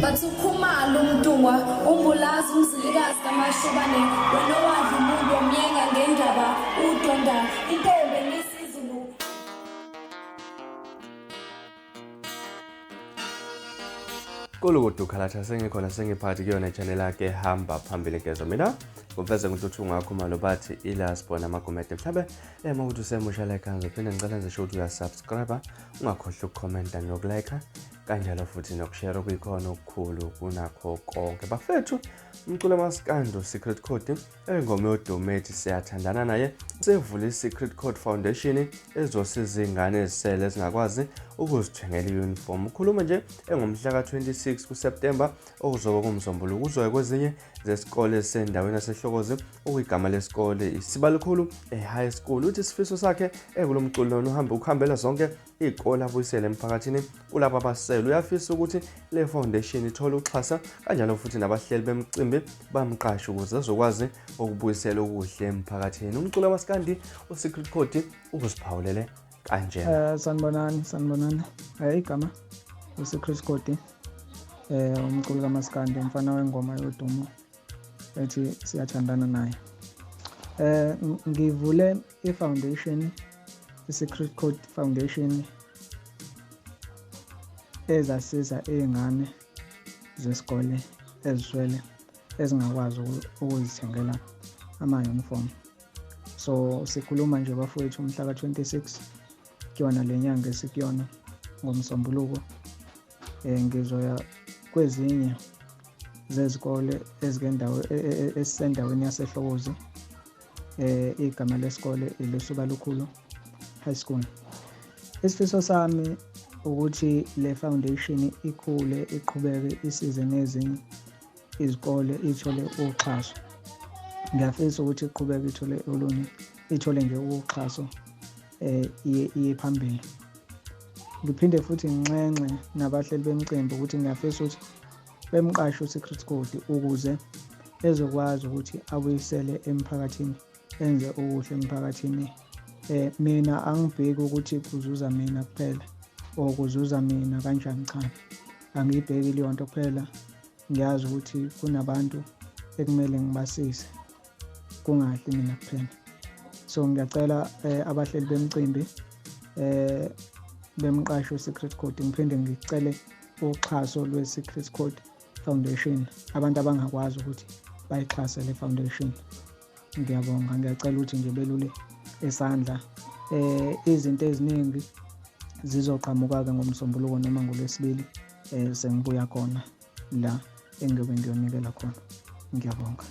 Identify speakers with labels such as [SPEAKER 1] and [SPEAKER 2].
[SPEAKER 1] bathukhumala umntungwa umbulazi umzilikazi kamashobane wena wadla umuntu wamyenga ngendaba udonda intombi ngesizulu.
[SPEAKER 2] Kulukudu khalatha sengikhona sengiphakathi kuyona channel yakhe hamba phambili ngezo mina ngumfeze ngintuthu ngakho malo bathi ilasbona amagumede mhlabe ukuthi usemusha like ngizophinde ngicela nje ukuthi uyasubscribe ungakhohlwa ukucomment nokulike kanjalo futhi nokushare kuyikhona okukhulu kunakho konke bafethu umculo uMaskandi secret code engoma yoDomethi siyathandana naye sevula iSecret Code Foundation ezosiza izingane ezisele ezingakwazi ukuzithengela iuniform ukhuluma nje engomhla ka26 kuSeptember okuzoba kumsombuluko kuzoya kwezinye zesikole esendaweni yasehlokoze okuyigama lesikole isibalikhulu high school uthi isifiso sakhe ekulomculo ukuhambela zonke izikole abuyisele emphakathini kulabo abasele uyafisa ukuthi le foundation ithole uxhasa kanjalo futhi nabahleli bemicimbi bamqasha ukuze azokwazi ukubuyisela okuhle emphakathini umculo uMaskandi uSecret Code ukusiphawulele kanje.
[SPEAKER 3] Sanibonani igama uSecret Code umculo kaMaskandi umfana wengoma yodumo ethi siyathandana naye. Ngivule ifoundation iSecret Code Foundation ezasiza izingane zesikole eziswele ezingakwazi ukuzithengela ama-uniform. So sikhuluma nje bafowethu umhla ka26 kuyona lenyanga esikuyona ngomsombuluko ngizoya kwezinye zezikole ezisendaweni yasehlokoze igama lesikole ileSibalikhulu High School. Isifiso sami ukuthi le foundation ikhule iqhubeke isize nezinye izikole ithole uxhaso. Ngiyafisa ukuthi iqhubeke ithole nje uxhaso iye phambili. Ngiphinde futhi nginxenxe nabahleli bemicimbi ukuthi ngiyafisa ukuthi bemqashe uSecret Code ukuze ezokwazi ukuthi abuyisele emphakathini enze okuhle emphakathini. Mina angibheki ukuthi kuzuza mina kuphela okuzuza mina kanjani cha. Angibheki leyo nto kuphela ngiyazi ukuthi kunabantu ekumele ngibasize kungahli mina kuphela. So ngiyacela abahleli bemicimbi bemqashe uSecret Code ngiphinde ngicele uxhaso lweSecret Code Foundation abantu abangakwazi ukuthi bayixhase le foundation. Ngiyabonga ngiyacela ukuthi nje belule esandla izinto eziningi zizoqhamuka-ke ngomsombuluko noma ngolwesibili sengibuya khona la engiyobe ngiyonikela khona. Ngiyabonga.